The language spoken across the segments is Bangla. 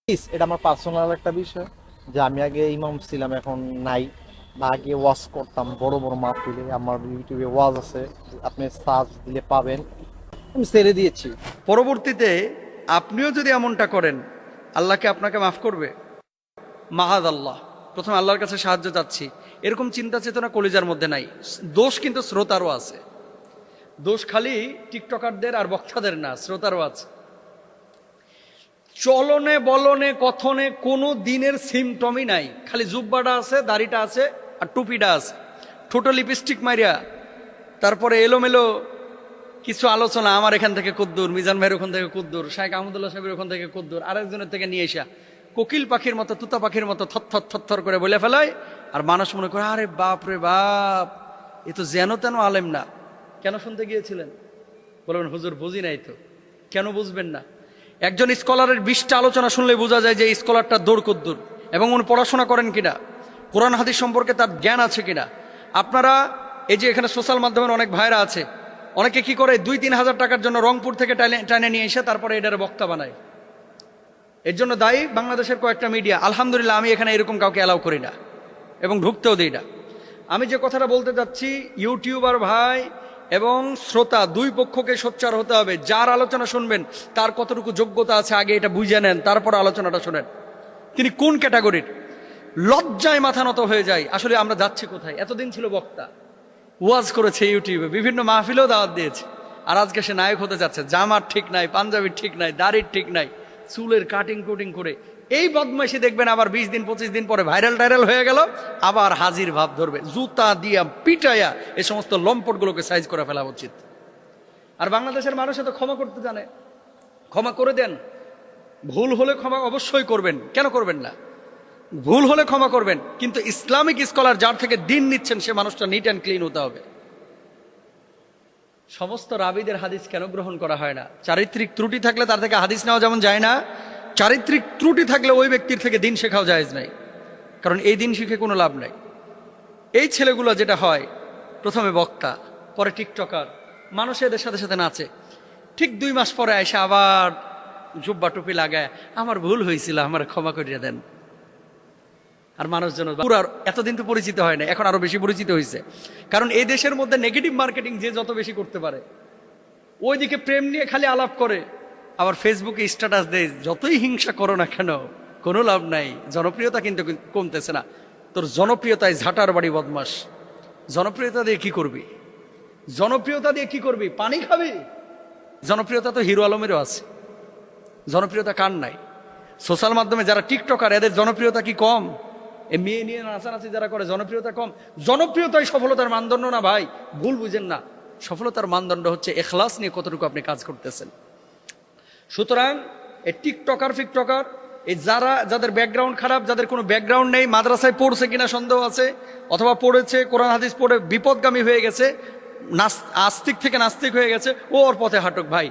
এটা আমার পার্সোনাল একটা বিষয় যে আমি আগে ইমাম ছিলাম, এখন নাই। বা আগে ওয়াজ করতাম বড় বড় মাহফিলে, আমার ইউটিউবে ওয়াজ আছে, আপনি সার্চ দিলে পাবেন। আমি ছেড়ে দিয়েছি। পরবর্তীতে আপনিও যদি এমনটা করেন, আল্লাহকে আপনাকে মাফ করবে? মাহাদ আল্লাহ। প্রথমে আল্লাহর কাছে সাহায্য চাচ্ছি, এরকম চিন্তা চেতনা কলিজার মধ্যে নাই। দোষ কিন্তু শ্রোতারও আছে। দোষ খালি টিকটকারদের আর বক্তাদের না, শ্রোতারও আছে। চলনে বলনে কথনে কোনো দিনের সিমটমই নাই, খালি জুব্বাটা আছে, দাড়িটা আছে, আর টুপিটা আছে। ঠোঁটো লিপস্টিক মারিয়া, তারপরে এলোমেলো কিছু আলোচনা, আমার এখান থেকে কুদ্দুর, মিজান ভাইয়ের ওখান থেকে কুদ্দুর, শাইখ আহমদুল্লাহ সাহেবের ওখান থেকে কুদ্দুর, আরেকজনের থেকে নিয়ে এসা কোকিল পাখির মতো, তুতা পাখির মতো থরথর থরথর করে বলে ফেলায়। আর মানুষ মনে করে, আরে বাপ রে বাপ, এ তো যেন তেন আলেম না। কেন শুনতে গিয়েছিলেন? বলবেন হুজুর বুঝি নাই তো। কেন বুঝবেন না? একজন স্কলারের 20টা আলোচনা শুনলে বোঝা যায় যে স্কলারটা দৌড় কদ্দুর, এবং উনি পড়াশোনা করেন কিনা, কোরআন হাদিস সম্পর্কে তার জ্ঞান আছে কিনা। আপনারা এই যে এখানে সোশ্যাল মাধ্যমের অনেক ভাইরা আছে, অনেকে কি করে 2-3 হাজার টাকার জন্য রংপুর থেকে টানে নিয়ে এসে তারপরে এটার বক্তা বানায়। এর জন্য দায়ী বাংলাদেশের কয়েকটা মিডিয়া। আলহামদুলিল্লাহ, আমি এখানে এরকম কাউকে অ্যালাউ করি না এবং ঢুকতেও দিই না। আমি যে কথাটা বলতে যাচ্ছি, ইউটিউবার ভাই এবং শ্রোতা দুই পক্ষকে সোচ্চার হতে হবে। যার আলোচনা শুনবেন তার কতটুকু যোগ্যতা আছে আগে এটা বুঝে নেন, তারপর আলোচনাটা শোনেন। তিনি কোন ক্যাটাগরির। লজ্জায় মাথা নত হয়ে যায়। আসলে আমরা যাচ্ছি কোথায়? এতদিন ছিল বক্তা, ওয়াজ করেছে ইউটিউবে, বিভিন্ন মাহফিলেও দাওয়াত দিয়েছে, আর আজকে সে নায়ক হতে যাচ্ছে। জামার ঠিক নাই, পাঞ্জাবির ঠিক নাই, দাড়ির ঠিক নাই, চুলের কাটিং কুটিং করে এই বদমাইশি দেখবেন আবার 20 দিন 25 দিন পরে ভাইরাল হয়ে গেল, আবার হাজির ভাব ধরবে। জুতা দিয়া পিটাইয়া এই সমস্ত লম্পট গুলোকে সাইজ করে ফেলা উচিত। আর বাংলাদেশের মানুষ তো ক্ষমা করতে জানে, ক্ষমা করে দেন। ভুল হলে ক্ষমা অবশ্যই করবেন, কেন করবেন না? ভুল হলে ক্ষমা করবেন, কিন্তু ইসলামিক স্কলার যার থেকে দিন নিচ্ছেন সে মানুষটা নিট অ্যান্ড ক্লিন হতে হবে। সমস্ত রাবিদের হাদিস কেন গ্রহণ করা হয় না? চারিত্রিক ত্রুটি থাকলে তার থেকে হাদিস নেওয়া যেমন যায় না, চারিত্রিক ত্রুটি থাকলে ওই ব্যক্তির থেকে দিন শেখাও জায়েজ নাই। কারণ এই দিন শিখে কোনো লাভ নাই। এই ছেলেগুলো যেটা হয়, প্রথমে বক্তা, পরে টিকটকার, মানুষ এদের সাথে সাথে নাচে। ঠিক 2 মাস পরে এসে আবার জুব্বা টুপি লাগায়, আমার ভুল হয়েছিল, আমার ক্ষমা করিয়ে দেন। আর মানুষজন পুরো এতদিন তো পরিচিত হয় না, এখন আরো বেশি পরিচিত হয়েছে। কারণ এই দেশের মধ্যে নেগেটিভ মার্কেটিং যে যত বেশি করতে পারে, ওইদিকে প্রেম নিয়ে খালি আলাপ করে, আবার ফেসবুকে স্ট্যাটাস দেয়, যতই হিংসা করো না কেন কোনো লাভ নাই, জনপ্রিয়তা কিন্তু কমতেছে না। তোর জনপ্রিয়তায় ঝাঁটার বাড়ি বদমাস। জনপ্রিয়তা দিয়ে কি করবি? জনপ্রিয়তা দিয়ে কি করবি? পানি খাবি? জনপ্রিয়তা তো হিরো আলমেরও আছে, জনপ্রিয়তা কার নাই? সোশ্যাল মাধ্যমে যারা টিকটকার, এদের জনপ্রিয়তা কি কম? এ মেয়ে নিয়ে নাচানাচি যারা করে, জনপ্রিয়তা কম? জনপ্রিয়তাই সফলতার মানদণ্ড না ভাই, ভুল বুঝেন না। সফলতার মানদণ্ড হচ্ছে এখলাস নিয়ে কতটুকু আপনি কাজ করতেছেন। সুতরাং এই টিকটকার ফিকটকার, এই যাদের ব্যাকগ্রাউন্ড খারাপ, যাদের কোনো ব্যাকগ্রাউন্ড নেই, মাদ্রাসায় পড়ছে কিনা সন্দেহ আছে, অথবা পড়েছে, কোরআন হাদিস পড়ে বিপদগামী হয়ে গেছে, আস্তিক থেকে নাস্তিক হয়ে গেছে, ও ওর পথে হাঁটুক ভাই।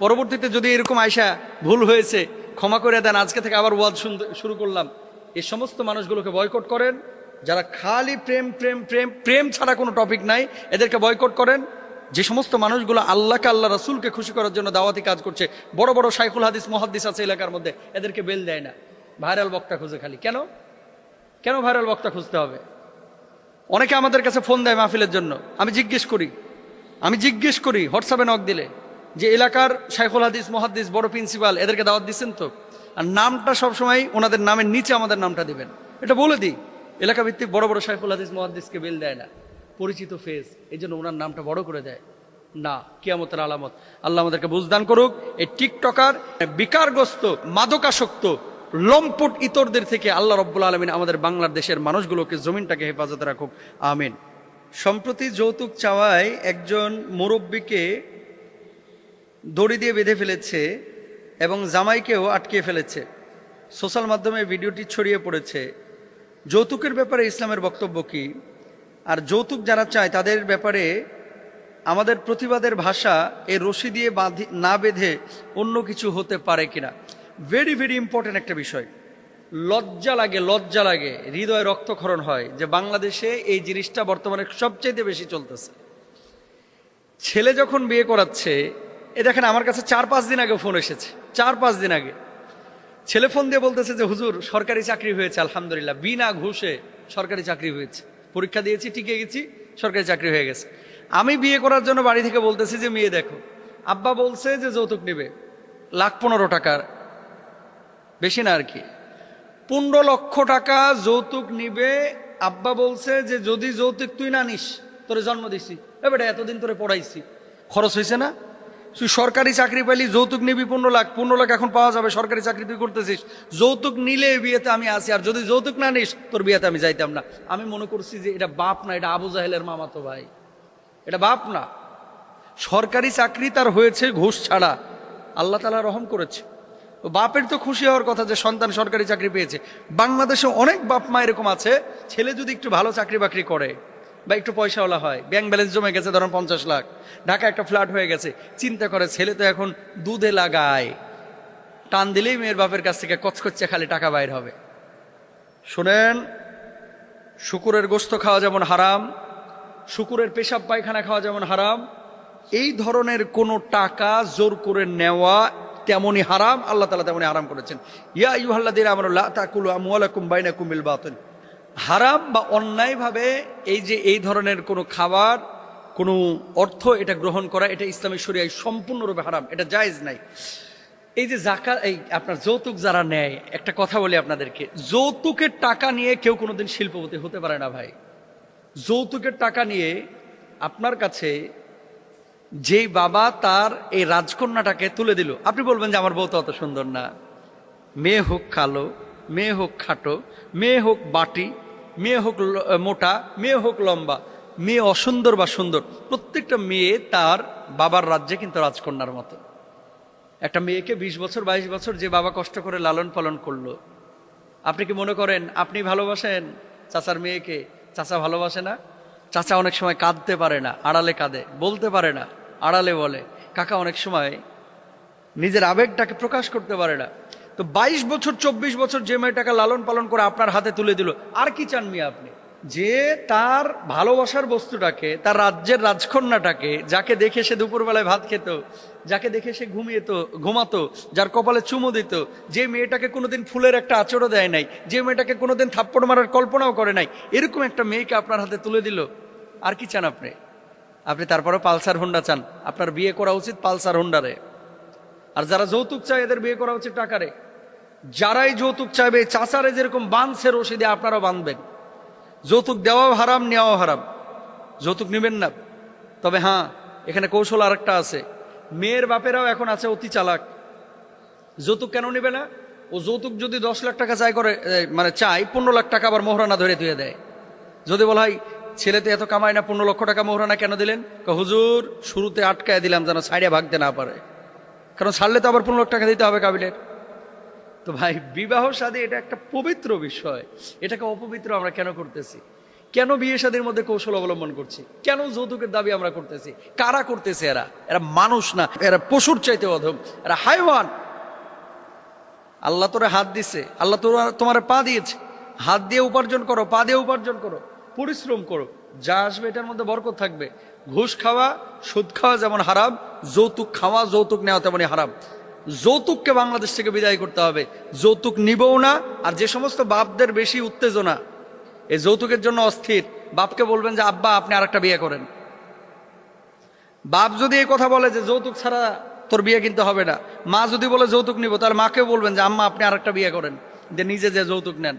পরবর্তীতে যদি এরকম আয়সা ভুল হয়েছে ক্ষমা করে দেন, আজকে থেকে আবার ওয়াজ শুরু করলাম, এই সমস্ত মানুষগুলোকে বয়কট করেন। যারা খালি প্রেম প্রেম প্রেম প্রেম ছাড়া কোনো টপিক নাই, এদেরকে বয়কট করেন। যে সমস্ত মানুষগুলো আল্লাহকে, আল্লাহ রাসূলকে খুশি করার জন্য দাওয়াতি কাজ করছে, বড় বড় শাইখুল হাদিস মুহাদ্দিস আছে এলাকার মধ্যে, এদেরকে বেল দেয় না, ভাইরাল বক্তা খুঁজে খালি। কেন কেন ভাইরাল বক্তা খুঁজতে হবে? অনেকে আমাদের কাছে ফোন দেয় মাহফিলের জন্য, আমি জিজ্ঞেস করি হোয়াটসঅ্যাপে নক দিলে, যে এলাকার শাইখুল হাদিস মুহাদ্দিস বড় প্রিন্সিপাল, এদেরকে দাওয়াত দিচ্ছেন তো? আর নামটা সবসময় ওনাদের নামের নিচে আমাদের নামটা দিবেন, এটা বলে দিই। এলাকা ভিত্তিক বড় বড় শাইখুল হাদিস মুহাদ্দিসকে বেল দেয় না, পরিচিত ফেস, এই জন্য ওনার নামটা বড় করে দেয় না। কিয়ামতের আলামত। আল্লাহ আমাদেরকে বুঝদান করুক। এই টিকটকার, বিকারগ্রস্ত, মাদকাসক্ত, লম্পট ইতরদের থেকে আল্লাহ রব্বুল আলামিন আমাদের বাংলাদেশের মানুষগুলোকে, জমিনটাকে হেফাজতে রাখুক, আমিন। সম্প্রতি যৌতুক চাওয়ায় একজন মুরব্বীকে দড়ি দিয়ে বেঁধে ফেলেছে এবং জামাইকেও আটকিয়ে ফেলেছে। সোশ্যাল মাধ্যমে ভিডিওটি ছড়িয়ে পড়েছে। যৌতুকের ব্যাপারে ইসলামের বক্তব্য কি? আর যৌতুক যারা চায় তাদের ব্যাপারে আমাদের প্রতিবাদের ভাষা এই রশি দিয়ে না বেঁধে অন্য কিছু হতে পারে কিনা? ভেরি ভেরি ইম্পর্টেন্ট একটা বিষয়। লজ্জা লাগে, হৃদয়ে রক্তক্ষরণ হয় যে বাংলাদেশে এই জিনিসটা বর্তমানে সবচেয়ে বেশি চলতেছে। ছেলে যখন বিয়ে করাচ্ছে, এ দেখেন আমার কাছে 4-5 দিন আগে ফোন এসেছে, 4-5 দিন আগে, ছেলে ফোন দিয়ে বলতেছে যে হুজুর সরকারি চাকরি হয়েছে আলহামদুলিল্লাহ, বিনা ঘুষে সরকারি চাকরি হয়েছে, পরীক্ষা দিয়েছি, টিকে গেছি, সরকারি চাকরি হয়ে গেছে। আমি বিয়ে করার জন্য বাড়ি থেকে বলতেছি যে মেয়ে দেখো, আব্বা বলছে যে যৌতুক নেবে 1,15,00,000 টাকার, বেশি না আর কি, 15 লক্ষ টাকা যৌতুক নিবে। আব্বা বলছে যে যদি যৌতুক তুই না নিস তোরে জন্ম দিছি, এবারে এতদিন তোরে পড়াইছি, খরচ হয়েছে না? তুই সরকারি চাকরি পাইলি, যৌতুক নিবি 15 লাখ, 15 লাখ এখন পাওয়া যাবে, সরকারি চাকরি তুই করতেছিস, যৌতুক নিলে বিয়েতে আমি আসি, আর যদি যৌতুক না নিস তোর বিয়েতে আমি যাইতাম না। আমি মনে করছি যে এটা বাপ না, এটা আবু জাহেলের মামাতো ভাই, এটা বাপ না। সরকারি চাকরি তার হয়েছে ঘুষ ছাড়া, আল্লাহ তাআলা রহম করেছে। বাপের তো খুশি হওয়ার কথা যে সন্তান সরকারি চাকরি পেয়েছে। বাংলাদেশে অনেক বাপ মা এরকম আছে, ছেলে যদি একটু ভালো চাকরি বাকরি করে বা একটু পয়সাওয়ালা হয়, ব্যাংক ব্যালেন্স জমে গেছে ধরুন 50 লাখ, ঢাকা একটা ফ্ল্যাট হয়ে গেছে, চিন্তা করে ছেলে তো এখন দুধে লাগায়, টান দিলেই মেয়ের বাপের কাছ থেকে কচকচ্ছে খালি টাকা বাইর হবে। শোনেন, শুকুরের গোশত খাওয়া যেমন হারাম, শুকুরের পেশাব পায়খানা খাওয়া যেমন হারাম, এই ধরনের কোনো টাকা জোর করে নেওয়া তেমনি হারাম, আল্লাহ তাআলা তেমনি হারাম করেছেন। ইয়া আইয়ুহাল্লাযীনা আমানু লা তাকুলু আমওয়ালাকুম বাইনাকুম বিল বাতিল। হারাম বা অন্যায়ভাবে এই ধরনের কোনো খাবার, কোনো অর্থ এটা গ্রহণ করা, এটা ইসলামী শরিয়ায় সম্পূর্ণরূপে হারাম, এটা জায়েজ নাই। এই যে যাকাত, এই আপনার যৌতুক যারা নেয়, একটা কথা বলি আপনাদেরকে, যৌতুকের টাকা নিয়ে কেউ কোনোদিন শিল্পপতি হতে পারে না ভাই। যৌতুকের টাকা নিয়ে আপনার কাছে যেই বাবা তার এই রাজকন্যাটাকে তুলে দিল, আপনি বলবেন যে আমার বউ তো অত সুন্দর না, মেয়ে হোক কালো, মেয়ে হোক খাটো, মেয়ে হোক বাটি, মেয়ে হোক মোটা, মেয়ে হোক লম্বা, মেয়ে অসুন্দর বা সুন্দর, প্রত্যেকটা মেয়ে তার বাবার রাজ্যে কিন্তু রাজকন্যার মতো। একটা মেয়েকে 20 বছর 22 বছর যে বাবা কষ্ট করে লালন পালন করলো, আপনি কি মনে করেন আপনি ভালোবাসেন চাচার মেয়েকে? চাচা ভালোবাসে না। চাচা অনেক সময় কাঁদতে পারে না, আড়ালে কাঁদে, বলতে পারে না, আড়ালে বলে। কাকা অনেক সময় নিজের আবেগটাকে প্রকাশ করতে পারে না। তো 22 বছর 24 বছর যে মেয়েটাকে লালন পালন করে আপনার হাতে তুলে দিল, আর কি চান মিয়া আপনি? যে তার ভালোবাসার বস্তুটাকে, তার রাজ্যের রাজকন্যাটাকে, যাকে দেখে সে দুপুরবেলায় ভাত খেত, যাকে দেখে সে ঘুমাতো, যার কপালে চুমু দিত, যে মেয়েটাকে কোনোদিন ফুলের একটা আঁচড়ও দেয় নাই, যে মেয়েটাকে কোনোদিন থাপ্পড় মারার কল্পনাও করে নাই, এরকম একটা মেয়েকে আপনার হাতে তুলে দিল, আর কি চান আপনি? আপনি তারপরে পালসার হোন্ডা চান। আপনার বিয়ে করা উচিত পালসার হোন্ডারে। আর যারা যৌতুক চায় এদের বিয়ে করা উচিত টাকারে। যারাই যৌতুক চাইবে, চাচারে যেরকম বাঁধছে রশি দিয়ে আপনারাও বাঁধবেন। যৌতুক দেওয়াও হারাম, নেওয়াও হারাম, যৌতুক নেবেন না। তবে হ্যাঁ, এখানে কৌশল আরেকটা আছে। মেয়ের বাপেরাও এখন আছে অতি চালাক। যৌতুক কেন নেবে না? ও যৌতুক যদি 10 লাখ টাকা চাই করে, মানে চাই 15 লাখ টাকা আবার মোহরানা ধরে ধুয়ে দেয়। যদি বলা হয় ছেলে তো এত কামায় না, 15 লক্ষ টাকা মোহরানা কেন দিলেন? হুজুর শুরুতে আটকায় দিলাম যেন সাইডে ভাগতে না পারে, কারণ ছাড়লে তো আবার 15 লাখ টাকা দিতে হবে কাবিলের। তো ভাই, বিবাহ শাদী এটা একটা পবিত্র বিষয়, এটাকে অপবিত্র আমরা কেন করতেছি? কেন বিয়ে শাদীর মধ্যে কৌশল অবলম্বন করছি? কেন যৌতুকের দাবি আমরা করতেছি? কারা করতেছে? এরা মানুষ না, এরা পশুর চাইতে অধম, এরা হাইওয়ান। আল্লাহ তোরে হাত দিছে, আল্লাহ তোমার পা দিয়েছে, হাত দিয়ে উপার্জন করো, পা দিয়ে উপার্জন করো, পরিশ্রম করো, যা আসবে এটার মধ্যে বরকত থাকবে। ঘুষ খাওয়া, সুদ খাওয়া যেমন হারাম, যৌতুক খাওয়া, যৌতুক নেওয়া তেমনই হারাম। যৌতুককে বাংলাদেশ থেকে বিদায় করতে হবে, যৌতুক নিবও না। আর যে সমস্ত বাপদের বেশি উত্তেজনা এই যৌতুকের জন্য অস্থির, বাপকে বলবেন যে আব্বা আপনি আরেকটা বিয়ে করেন। বাপ যদি এই কথা বলে যে যৌতুক ছাড়া তোর বিয়ে কিনতে হবে না, মা যদি বলে যৌতুক নিব, তাহলে মাকেও বলবেন যে আম্মা আপনি আরেকটা বিয়ে করেন, যে নিজে যে যৌতুক নেন।